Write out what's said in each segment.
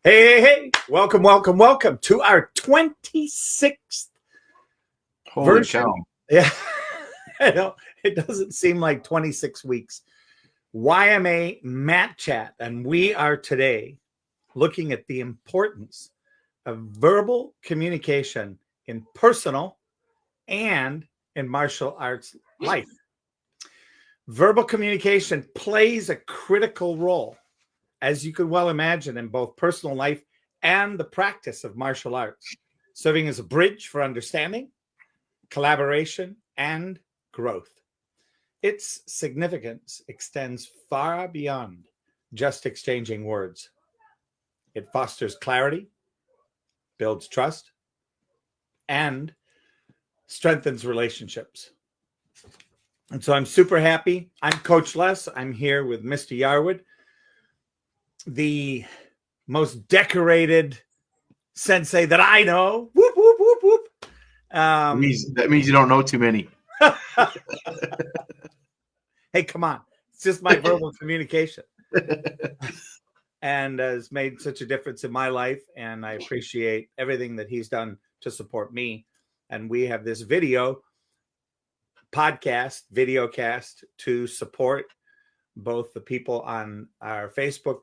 Hey. Welcome to our 26th Holy version. cow. Yeah, I know. It doesn't seem like 26 weeks. YMA Chat. And we are today looking at the importance of verbal communication in personal and in martial arts life. Verbal communication plays a critical role, as you could well imagine, in both personal life and the practice of martial arts, serving as a bridge for understanding, collaboration, and growth. Its significance extends far beyond just exchanging words. It fosters clarity, builds trust, and strengthens relationships. And so I'm super happy. I'm Coach Les. I'm here with Mr. Yarwood, the most decorated sensei that I know. Whoop, whoop, whoop, whoop. That means you don't know too many. Hey, come on. It's just my verbal communication. And has made such a difference in my life. And I appreciate everything that he's done to support me. And we have this video cast to support both the people on our Facebook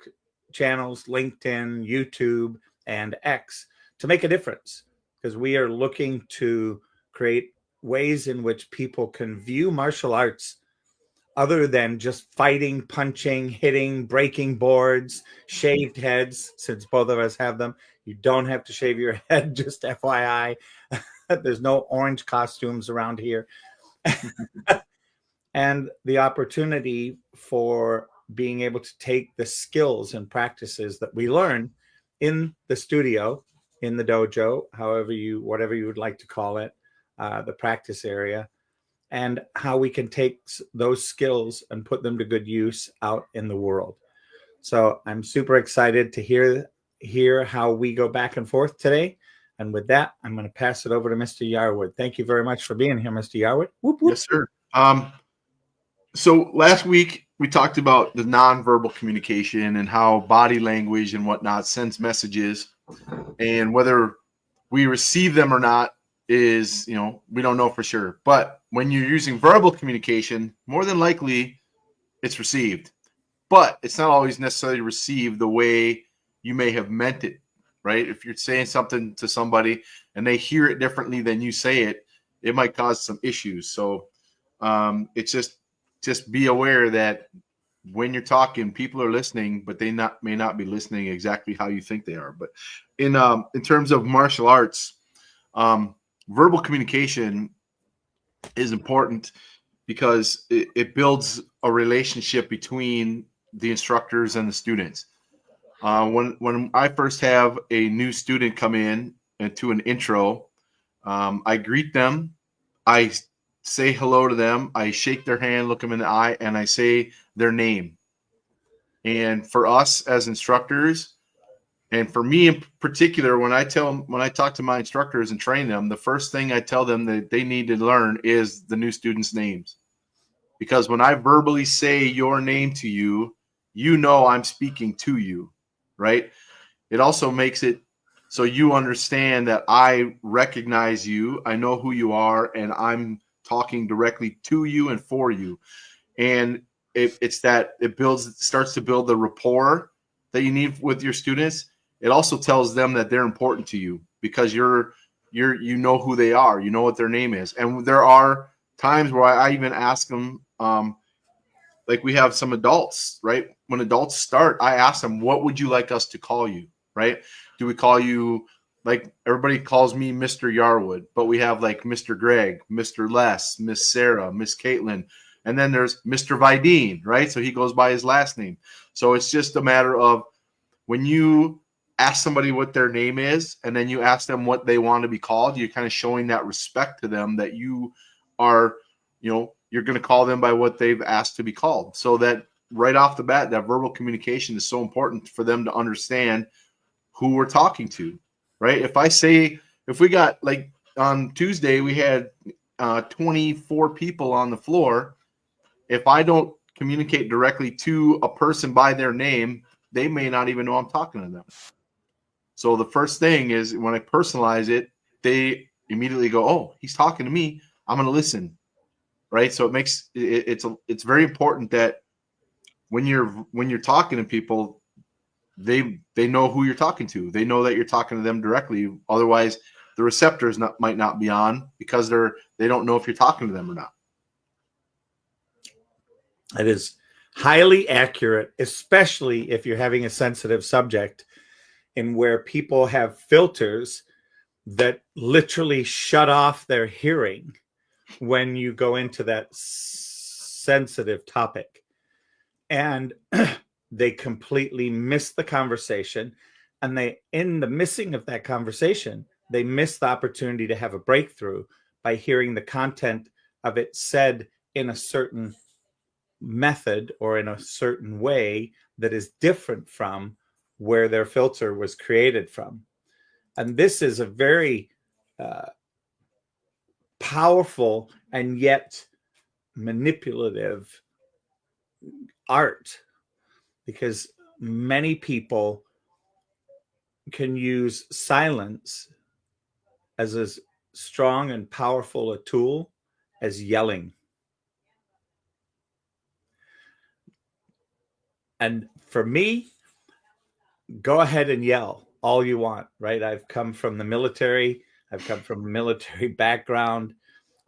channels, LinkedIn, YouTube, and X to make a difference, because we are looking to create ways in which people can view martial arts other than just fighting, punching, hitting, breaking boards, shaved heads, since both of us have them. You don't have to shave your head, just FYI. There's no orange costumes around here. And the opportunity for being able to take the skills and practices that we learn in the studio, in the dojo, whatever you would like to call it, the practice area, and how we can take those skills and put them to good use out in the world. So I'm super excited to hear how we go back and forth today. And with that, I'm going to pass it over to Mr. Yarwood. Thank you very much for being here, Mr. Yarwood. Whoop, whoop. Yes, sir. So last week we talked about the nonverbal communication and how body language and whatnot sends messages, and whether we receive them or not is, we don't know for sure. But when you're using verbal communication, more than likely it's received, but it's not always necessarily received the way you may have meant it, right? If you're saying something to somebody and they hear it differently than you say it, it might cause some issues. So it's just be aware that when you're talking, people are listening, but they may not be listening exactly how you think they are. But in terms of martial arts, verbal communication is important because it builds a relationship between the instructors and the students. When I first have a new student come in into an intro, I greet them. I say hello to them. I shake their hand, look them in the eye, and I say their name. And for us as instructors, and for me in particular, when I talk to my instructors and train them, the first thing I tell them that they need to learn is the new students' names. Because when I verbally say your name to you, I'm speaking to you, right? It also makes it so you understand that I recognize you, I know who you are, and I'm talking directly to you and for you. And it's that it starts to build the rapport that you need with your students. It also tells them that they're important to you because you know who they are, you know what their name is. And there are times where I even ask them, like we have some adults, right? When adults start, I ask them, what would you like us to call you, right? Do we call you, like everybody calls me Mr. Yarwood, but we have like Mr. Greg, Mr. Les, Miss Sarah, Miss Caitlin, and then there's Mr. Vidine, right? So he goes by his last name. So it's just a matter of when you ask somebody what their name is and then you ask them what they want to be called, you're kind of showing that respect to them, that you are, you're going to call them by what they've asked to be called. So that right off the bat, that verbal communication is so important for them to understand who we're talking to, right? If we got, like on Tuesday, we had 24 people on the floor. If I don't communicate directly to a person by their name, they may not even know I'm talking to them. So the first thing is when I personalize it, they immediately go, "Oh, he's talking to me. I'm going to listen." Right? So it's very important that when you're talking to people, they know who you're talking to. They know that you're talking to them directly. Otherwise, the receptors might not be on because they don't know if you're talking to them or not. It is highly accurate, especially if you're having a sensitive subject in where people have filters that literally shut off their hearing when you go into that sensitive topic. And they completely miss the conversation. And in the missing of that conversation, they miss the opportunity to have a breakthrough by hearing the content of it said in a certain method or in a certain way that is different from where their filter was created from. And this is a very powerful and yet manipulative art, because many people can use silence as a strong and powerful a tool as yelling. And for me, go ahead and yell all you want, right? I've come from the military. I've come from a military background.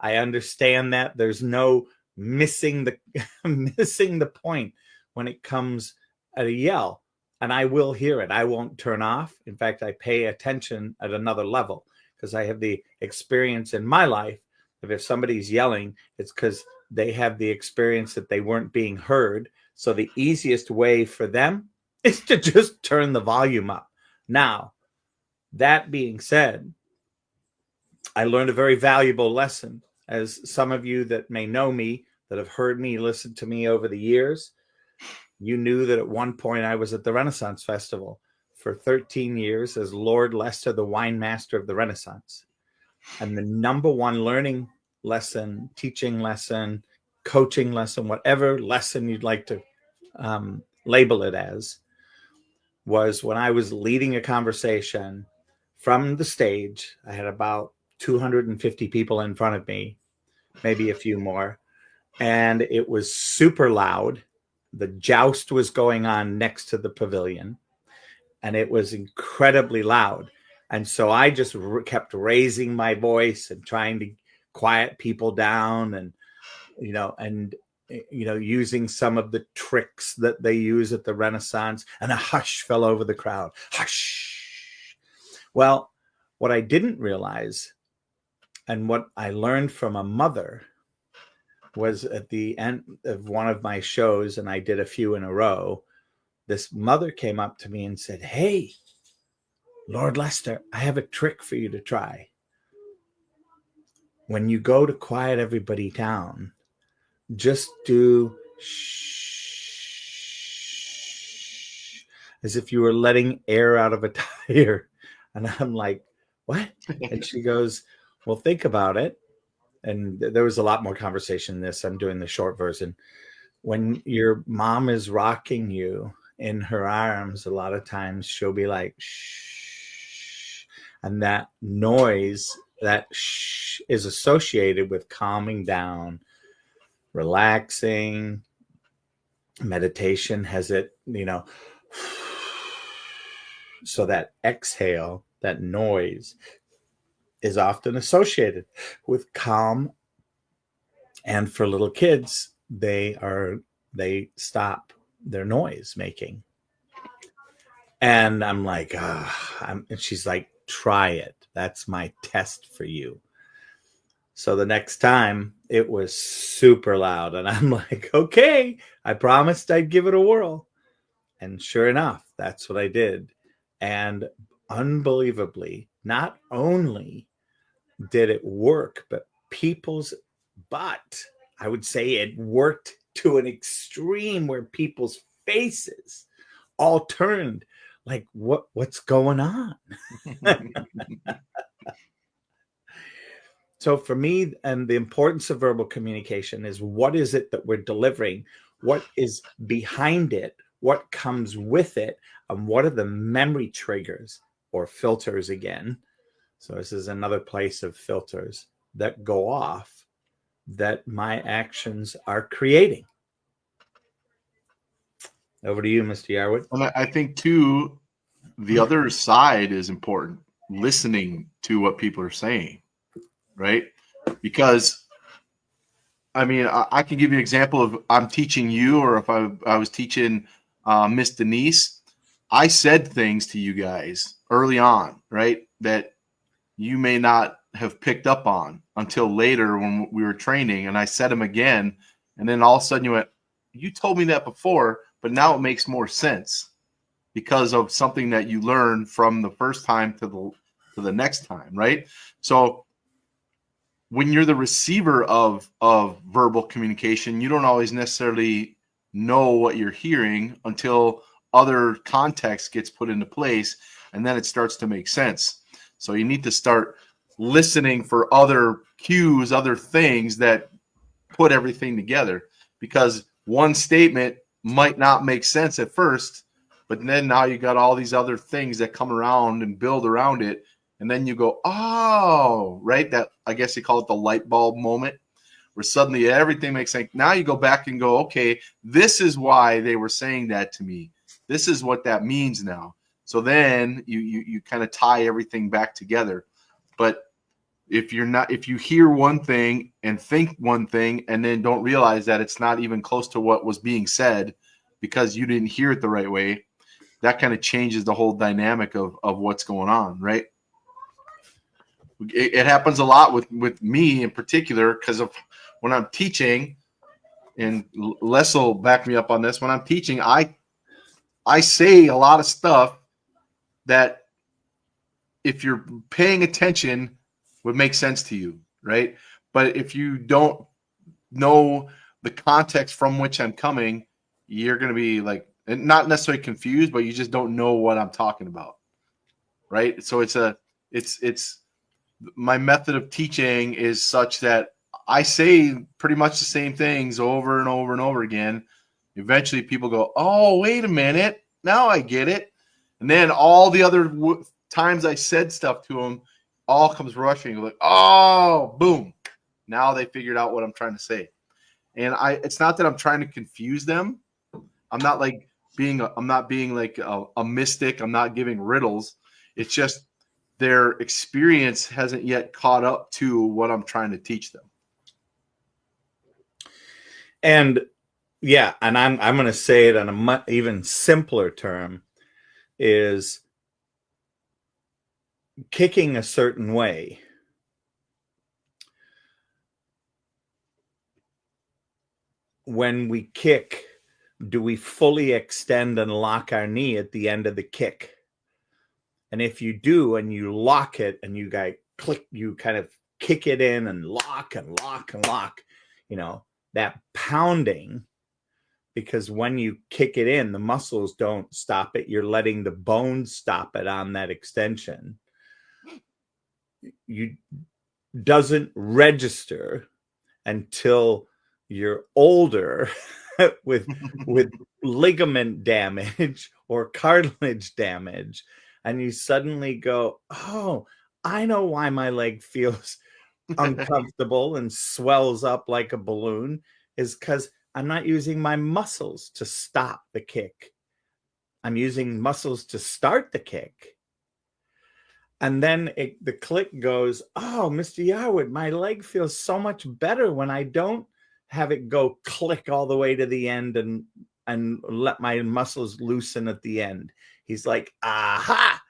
I understand that there's no missing the point when it comes at a yell. And I will hear it. I won't turn off. In fact, I pay attention at another level because I have the experience in my life of if somebody's yelling, it's because they have the experience that they weren't being heard. So the easiest way for them is to just turn the volume up. Now, that being said, I learned a very valuable lesson. As some of you that may know me, that have heard me, listen to me over the years, you knew that at one point I was at the Renaissance Festival for 13 years as Lord Lester, the wine master of the Renaissance. And the number one learning lesson, teaching lesson, coaching lesson, whatever lesson you'd like to label it as, was when I was leading a conversation from the stage. I had about 250 people in front of me, maybe a few more. And it was super loud. The joust was going on next to the pavilion, and it was incredibly loud. And so I just kept raising my voice and trying to quiet people down, and using some of the tricks that they use at the Renaissance, and a hush fell over the crowd. Hush. Well, what I didn't realize, and what I learned from a mother, was at the end of one of my shows, and I did a few in a row, this mother came up to me and said, "Hey, Lord Lester, I have a trick for you to try. When you go to quiet everybody down, just do shh, as if you were letting air out of a tire." And I'm like, "What?" And she goes, "Well, think about it." And there was a lot more conversation in this. I'm doing the short version. When your mom is rocking you in her arms, a lot of times she'll be like, "Shh." And that noise, that shh, is associated with calming down, relaxing. Meditation has it, so that exhale, that noise, is often associated with calm. And for little kids, they stop their noise making. And I'm like, and she's like, "Try it. That's my test for you." So the next time it was super loud, and I'm like, "Okay, I promised I'd give it a whirl." And sure enough, that's what I did. And unbelievably, not only did it work, but I would say it worked to an extreme where people's faces all turned like, what's going on? So for me, and the importance of verbal communication is, what is it that we're delivering? What is behind it? What comes with it? And what are the memory triggers or filters again. So this is another place of filters that go off that my actions are creating. Over to you, Mr. Yarwood. And I think too, the other side is important. Listening to what people are saying, right? Because I mean, I can give you an example of I'm teaching you, or if I was teaching Miss Denise, I said things to you guys early on, right, that you may not have picked up on until later when we were training, and I said them again, and then all of a sudden you went, you told me that before, but now it makes more sense because of something that you learned from the first time to the next time, right? So when you're the receiver of verbal communication, you don't always necessarily know what you're hearing until other context gets put into place, and then it starts to make sense. So you need to start listening for other cues, other things that put everything together, because one statement might not make sense at first, but then now you got all these other things that come around and build around it. And then you go, oh, right? That, I guess you call it the light bulb moment, where suddenly everything makes sense. Now you go back and go, okay, this is why they were saying that to me. This is what that means now. So then you kind of tie everything back together. But if you hear one thing and think one thing and then don't realize that it's not even close to what was being said because you didn't hear it the right way, that kind of changes the whole dynamic of what's going on, right? It happens a lot with me in particular, because of when I'm teaching, and Les will back me up on this. When I'm teaching, I say a lot of stuff that if you're paying attention would make sense to you, right? But if you don't know the context from which I'm coming, you're going to be like, not necessarily confused, but you just don't know what I'm talking about, right? So it's my method of teaching is such that I say pretty much the same things over and over and over again. Eventually people go, oh, wait a minute, now I get it. And then all the other times I said stuff to them, all comes rushing, like, oh, boom, now they figured out what I'm trying to say. And it's not that I'm trying to confuse them. I'm not being like a mystic. I'm not giving riddles. It's just their experience hasn't yet caught up to what I'm trying to teach them. And yeah, and I'm going to say it in a even simpler term, is kicking a certain way. When we kick, do we fully extend and lock our knee at the end of the kick? And if you do, and you lock it, and you click, you kind of kick it in and lock and lock and lock, that pounding, because when you kick it in, the muscles don't stop it. You're letting the bones stop it on that extension. You doesn't register until you're older with ligament damage or cartilage damage, and you suddenly go, oh, I know why my leg feels uncomfortable and swells up like a balloon, is because I'm not using my muscles to stop the kick. I'm using muscles to start the kick. And then the click goes, oh, Mr. Yarwood, my leg feels so much better when I don't have it go click all the way to the end and let my muscles loosen at the end. He's like, aha,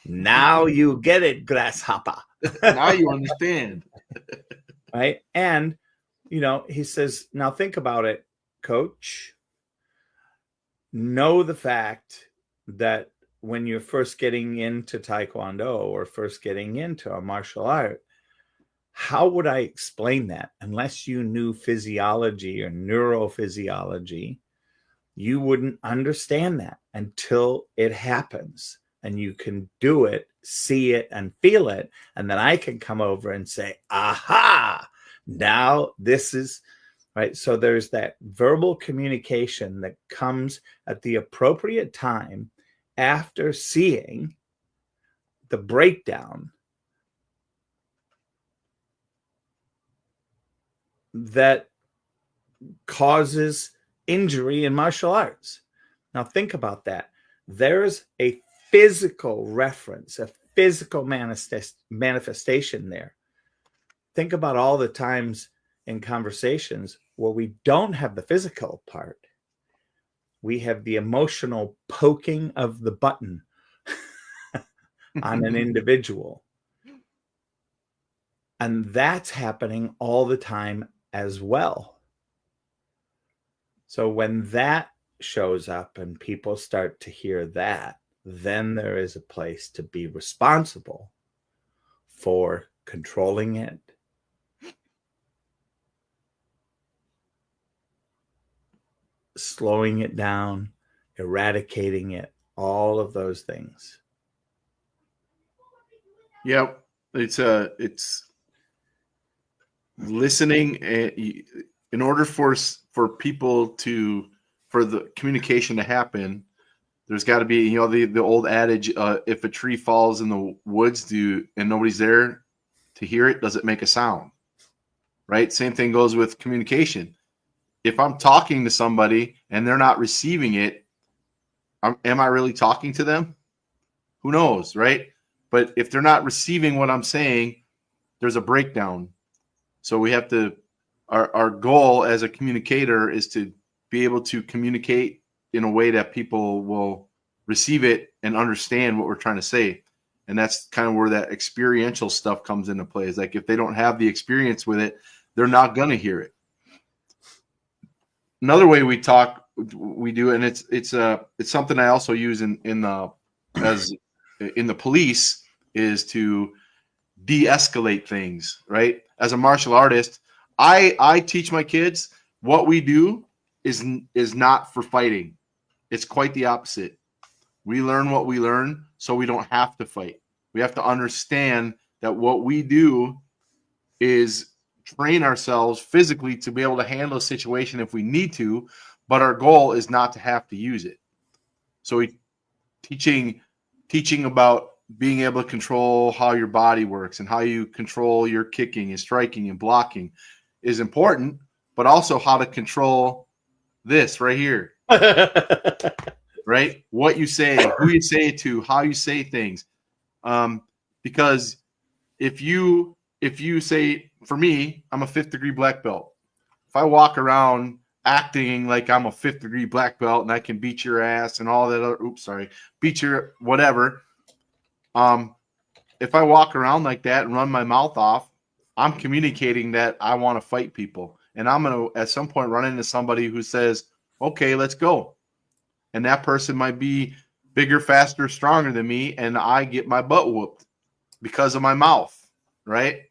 now you get it, grasshopper. Now you understand. Right? And, he says, now think about it, coach. Know the fact that when you're first getting into Taekwondo or first getting into a martial art, how would I explain that? Unless you knew physiology or neurophysiology, you wouldn't understand that until it happens. And you can do it, see it, and feel it. And then I can come over and say, aha, now this is right. So there's that verbal communication that comes at the appropriate time after seeing the breakdown that causes injury in martial arts. Now think about that. There's a physical reference, a physical manifestation there. Think about all the times in conversations where we don't have the physical part. We have the emotional poking of the button on an individual. And that's happening all the time as well. So when that shows up and people start to hear that, then there is a place to be responsible for controlling it, slowing it down, eradicating it, all of those things. Yep. It's listening. In order for people for the communication to happen, there's got to be, the old adage, if a tree falls in the woods and nobody's there to hear it, does it make a sound? Right? Same thing goes with communication. If I'm talking to somebody and they're not receiving it, am I really talking to them? Who knows, right? But if they're not receiving what I'm saying, there's a breakdown. So we have to, our goal as a communicator is to be able to communicate in a way that people will receive it and understand what we're trying to say. And that's kind of where that experiential stuff comes into play. Is like, if they don't have the experience with it, they're not going to hear it. Another way we do, and it's something I also use in the police, is to de-escalate things, right? As a martial artist, I teach my kids what we do is not for fighting. It's quite the opposite. We learn what we learn so we don't have to fight. We have to understand that what we do is train ourselves physically to be able to handle a situation if we need to, but our goal is not to have to use it. So teaching about being able to control how your body works and how you control your kicking and striking and blocking is important, but also how to control this right here. Right? What you say, who you say it to, how you say things. Because if you say, for me, I'm a 5th degree black belt. If I walk around acting like I'm a 5th degree black belt and I can beat your ass and all that other, beat your whatever. If I walk around like that and run my mouth off, I'm communicating that I want to fight people. And I'm going to, at some point, run into somebody who says, okay, let's go. And that person might be bigger, faster, stronger than me, and I get my butt whooped because of my mouth, right?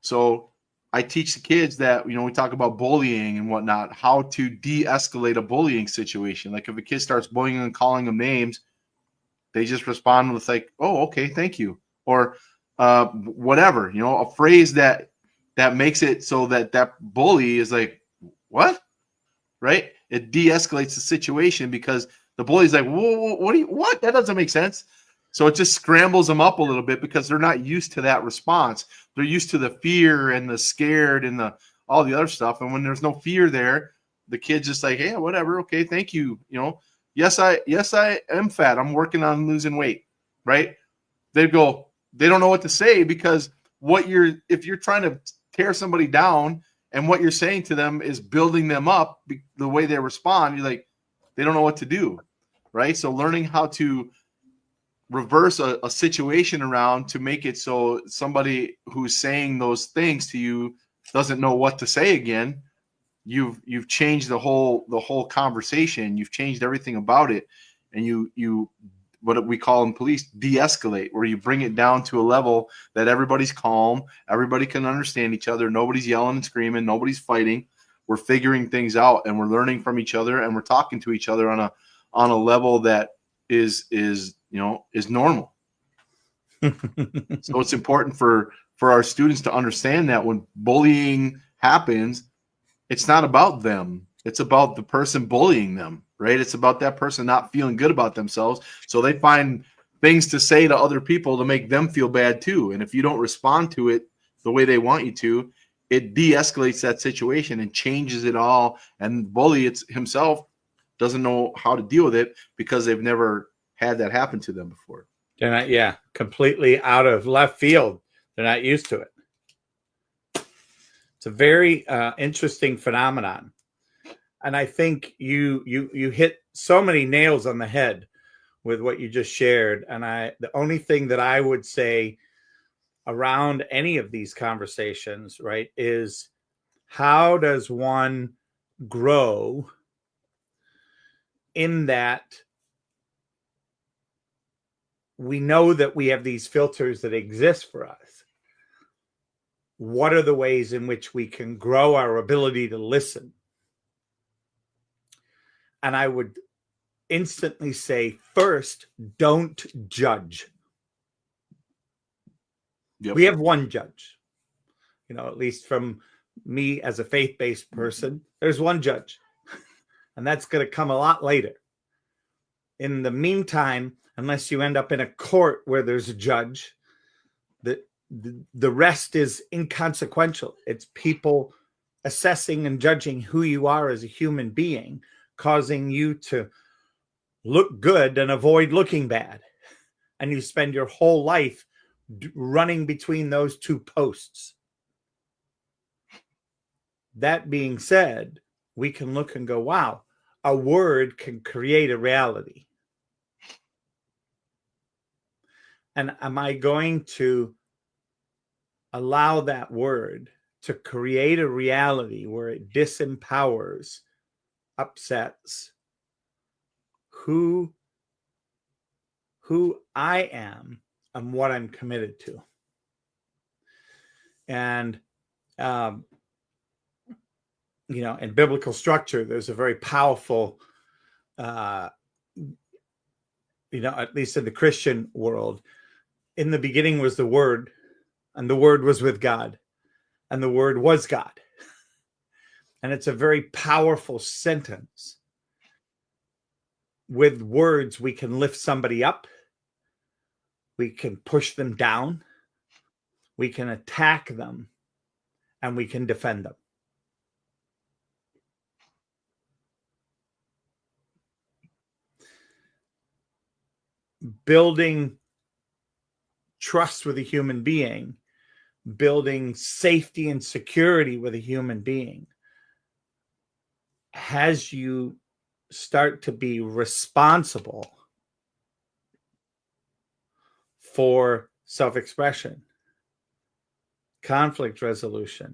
So I teach the kids that, we talk about bullying and whatnot, how to de-escalate a bullying situation. Like if a kid starts bullying and calling them names, they just respond with like, oh, okay, thank you. Or whatever, a phrase that makes it so that bully is like, what? Right? It de-escalates the situation because the bully's like, whoa, what? That doesn't make sense. So it just scrambles them up a little bit because they're not used to that response. They're used to the fear and the scared and all the other stuff. And when there's no fear there, the kid's just like, hey, whatever. Okay, thank you. Yes, I am fat. I'm working on losing weight. Right? They don't know what to say because if you're trying to tear somebody down and what you're saying to them is building them up, the way they respond, you're like, they don't know what to do. Right? So learning how to reverse a situation around to make it so somebody who's saying those things to you doesn't know what to say again. You've changed the whole conversation. You've changed everything about it, and you what we call in police de-escalate, where you bring it down to a level that everybody's calm, everybody can understand each other, nobody's yelling and screaming, nobody's fighting. We're figuring things out, and we're learning from each other, and we're talking to each other on a level that is normal. So it's important for our students to understand that when bullying happens, it's not about them. It's about the person bullying them, right? It's about that person not feeling good about themselves. So they find things to say to other people to make them feel bad too. And if you don't respond to it the way they want you to, it de-escalates that situation and changes it all. And bully himself doesn't know how to deal with it because they've never had that happen to them before. They're not, completely out of left field. They're not used to it. It's a very interesting phenomenon. And I think you hit so many nails on the head with what you just shared. And the only thing that I would say around any of these conversations, right, is how does one grow in that we know that we have these filters that exist for us. What are the ways in which we can grow our ability to listen? And I would instantly say, first, don't judge. Yep. We have one judge. At least from me as a faith-based person, there's one judge. And that's going to come a lot later. In the meantime, unless you end up in a court where there's a judge, the rest is inconsequential. It's people assessing and judging who you are as a human being, causing you to look good and avoid looking bad. And you spend your whole life running between those two posts. That being said, we can look and go, wow, a word can create a reality. And am I going to allow that word to create a reality where it disempowers, upsets who I am and what I'm committed to? And, in biblical structure, there's a very powerful, at least in the Christian world, in the beginning was the Word, and the Word was with God, and the Word was God. And it's a very powerful sentence. With words, we can lift somebody up. We can push them down. We can attack them, and we can defend them. Building trust with a human being, building safety and security with a human being, has you start to be responsible for self-expression, conflict resolution,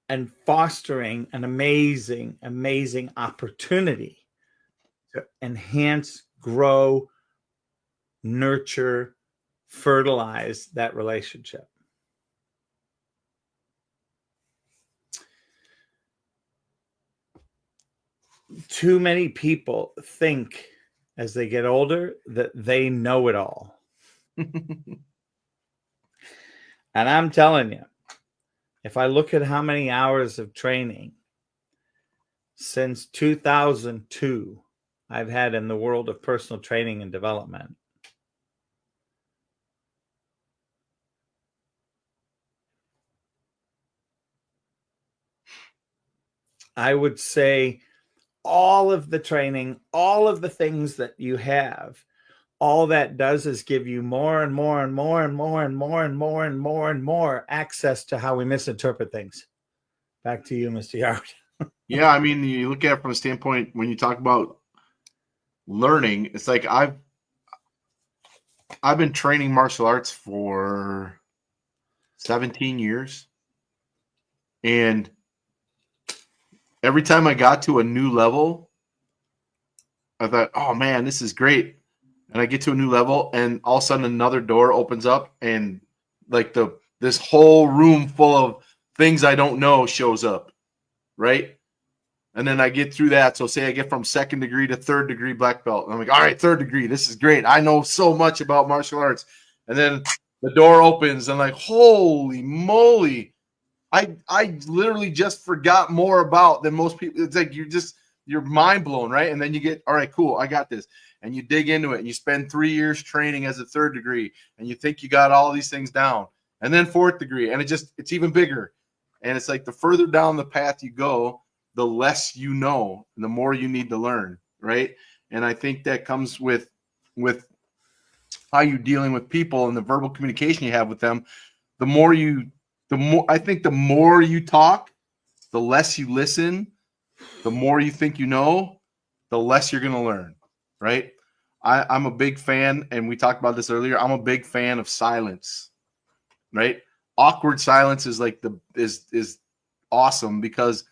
and fostering an amazing, amazing opportunity to enhance, grow, nurture, fertilize that relationship. Too many people think as they get older that they know it all. And I'm telling you, if I look at how many hours of training since 2002 I've had in the world of personal training and development, I would say all of the training, all of the things that you have, all that does is give you more and more and more and more and more and more and more and more access to how we misinterpret things. Back to you, Mr. Yard. Yeah, I mean, you look at it from a standpoint when you talk about learning, it's like I've been training martial arts for 17 years. And every time I got to a new level, I thought, oh man, this is great. And I get to a new level, and all of a sudden another door opens up, and like this whole room full of things I don't know shows up, right? And then I get through that. So say I get from 2nd degree to 3rd degree black belt. And I'm like, all right, 3rd degree, this is great. I know so much about martial arts. And then the door opens, and like, holy moly, I literally just forgot more about than most people. It's like you're mind blown, right? And then you get, all right, cool, I got this. And you dig into it and you spend 3 years training as a third degree and you think you got all these things down. And then fourth degree, and it's even bigger. And it's like the further down the path you go, the less you know, and the more you need to learn, right? And I think that comes with how you're dealing with people and the verbal communication you have with them. The more you talk, the less you listen, the more you think you know, the less you're going to learn, right? I'm a big fan, and we talked about this earlier. I'm a big fan of silence, right? Awkward silence is like is awesome because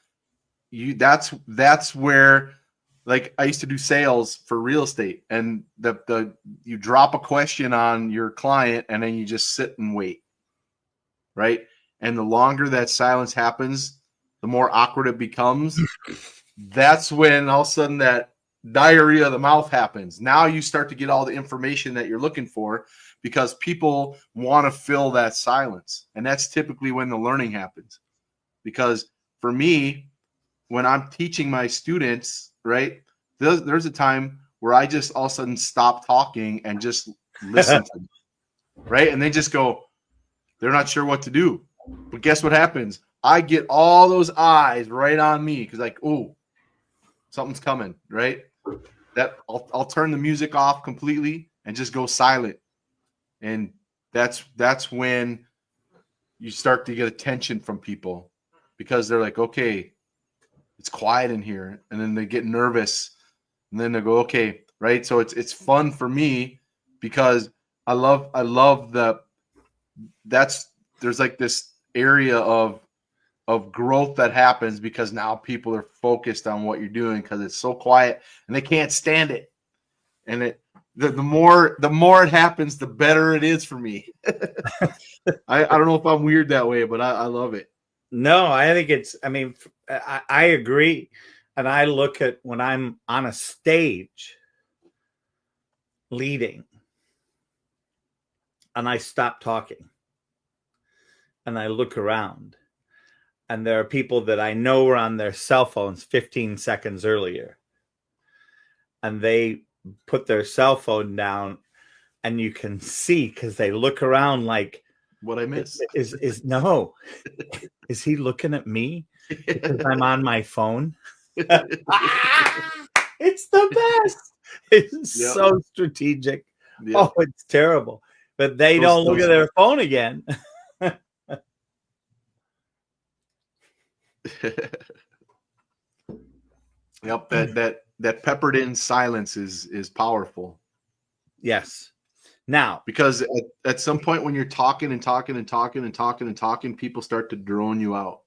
that's where, like, I used to do sales for real estate, and you drop a question on your client and then you just sit and wait, right? And the longer that silence happens, the more awkward it becomes. That's when all of a sudden that diarrhea of the mouth happens. Now you start to get all the information that you're looking for because people want to fill that silence. And that's typically when the learning happens. Because for me, when I'm teaching my students, right, there's a time where I just all of a sudden stop talking and just listen to them, right? And they just go, they're not sure what to do. But guess what happens? I get all those eyes right on me because, like, oh, something's coming, right? That I'll turn the music off completely and just go silent. And that's when you start to get attention from people because they're like, okay, it's quiet in here. And then they get nervous and then they go, okay, right? So it's fun for me because I love there's like this area of growth that happens because now people are focused on what you're doing because it's so quiet and they can't stand it. And the more it happens, the better it is for me. I don't know if I'm weird that way, but I love it. No, I think I agree. And I look at when I'm on a stage leading and I stop talking and I look around and there are people that I know were on their cell phones 15 seconds earlier and they put their cell phone down and you can see because they look around like, what I missed is is he looking at me because I'm on my phone? It's the best. It's so strategic. Yep. Oh, it's terrible. But they don't look at their phone again. Yep, that peppered in silence is powerful. Yes. Now, because at some point when you're talking and talking and talking and talking and talking, people start to drone you out,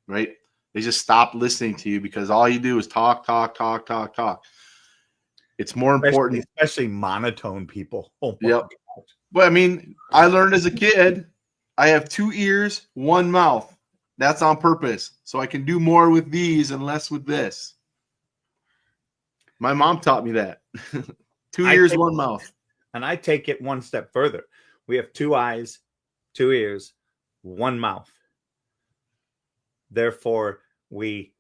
right? They just stop listening to you because all you do is talk. It's more important, especially monotone people. Oh, yep. But I mean, I learned as a kid, I have 2 ears, 1 mouth. That's on purpose, so I can do more with these and less with this. My mom taught me that. 2 ears, 1 mouth. And I take it one step further. We have 2 eyes, 2 ears, 1 mouth. Therefore, we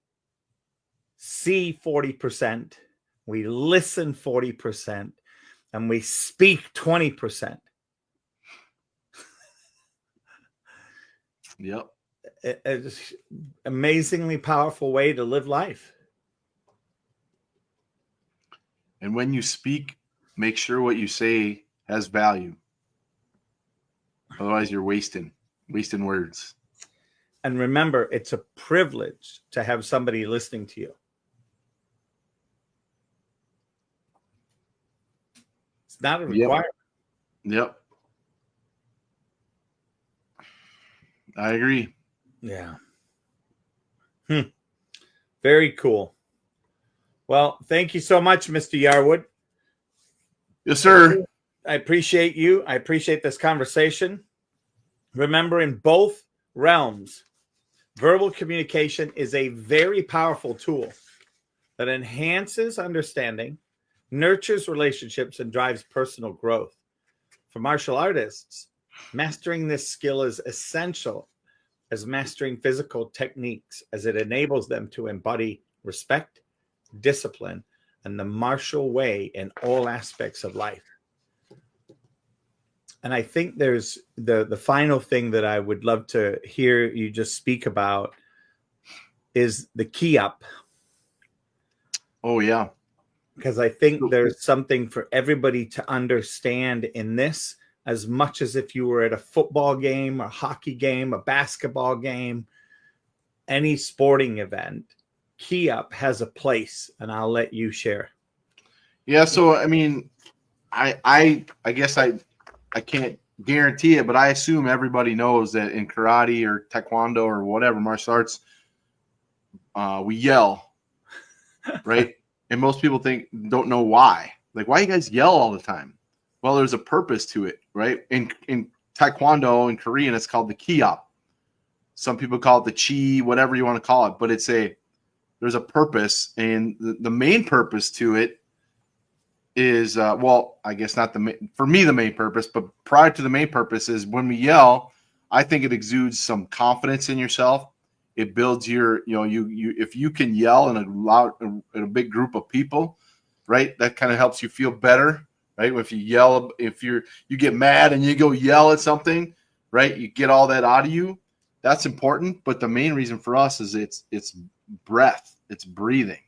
see 40%, we listen 40%, and we speak 20%. Yep. It's an amazingly powerful way to live life. And when you speak, make sure what you say has value. Otherwise, you're wasting words. And remember, it's a privilege to have somebody listening to you. It's not a requirement. Yep. I agree. Yeah. Very cool. Well, thank you so much, Mr. Yarwood. Yes, sir. I appreciate you. I appreciate this conversation. Remember, in both realms, verbal communication is a very powerful tool that enhances understanding, nurtures relationships, and drives personal growth. For martial artists, mastering this skill is essential as mastering physical techniques, as it enables them to embody respect, discipline, and the martial way in all aspects of life. And I think there's the final thing that I would love to hear you just speak about is the key up. Oh, yeah. Because I think there's something for everybody to understand in this, as much as if you were at a football game, a hockey game, a basketball game, any sporting event. Key up has a place, and I'll let you share. Yeah, so I mean, I guess I can't guarantee it, but I assume everybody knows that in karate or taekwondo or whatever martial arts, we yell, right? And most people don't know why. Like, why you guys yell all the time? Well, there's a purpose to it, right? In taekwondo, in Korean, it's called the kiyap. Some people call it the chi, whatever you want to call it, but there's a purpose, and the main purpose to it is, well, I guess not for me, the main purpose, but prior to the main purpose is when we yell, I think it exudes some confidence in yourself. It builds you if you can yell in a big group of people, right? That kind of helps you feel better, right? If you yell, if you get mad and you go yell at something, right? You get all that out of you. That's important. But the main reason for us is it's breath, it's breathing.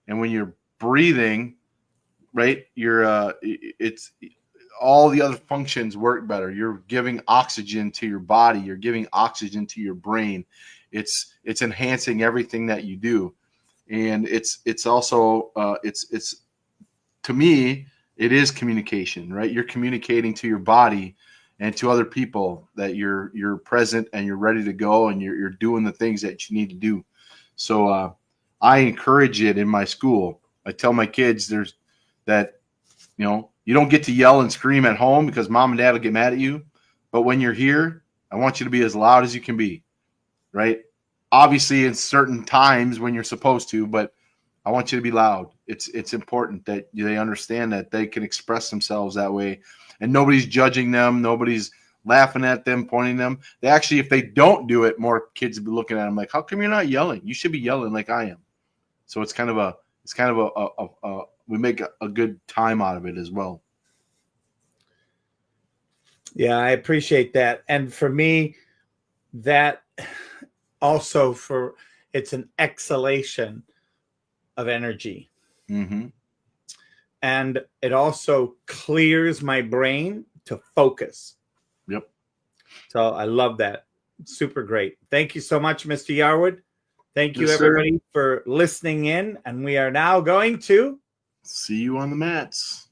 And when you're breathing, right, it's all the other functions work better. You're giving oxygen to your body. You're giving oxygen to your brain. It's enhancing everything that you do. And it's also, it's to me, it is communication, right? You're communicating to your body and to other people that you're present and you're ready to go and you're doing the things that you need to do. So I encourage it in my school. I tell my kids that you don't get to yell and scream at home because mom and dad will get mad at you. But when you're here, I want you to be as loud as you can be, right? Obviously in certain times when you're supposed to, but I want you to be loud. It's important that they understand that they can express themselves that way, and nobody's judging them. Nobody's laughing at them, pointing them. They actually, if they don't do it, more kids will be looking at them like, how come you're not yelling? You should be yelling like I am. So it's kind of a we make a good time out of it as well. Yeah, I appreciate that. And for me, that also it's an exhalation of energy. Mm-hmm. And it also clears my brain to focus. Yep. So I love that. Super great. Thank you so much, Mr. Yarwood. Thank you, Yes, everybody, for listening in. And we are now going to see you on the mats.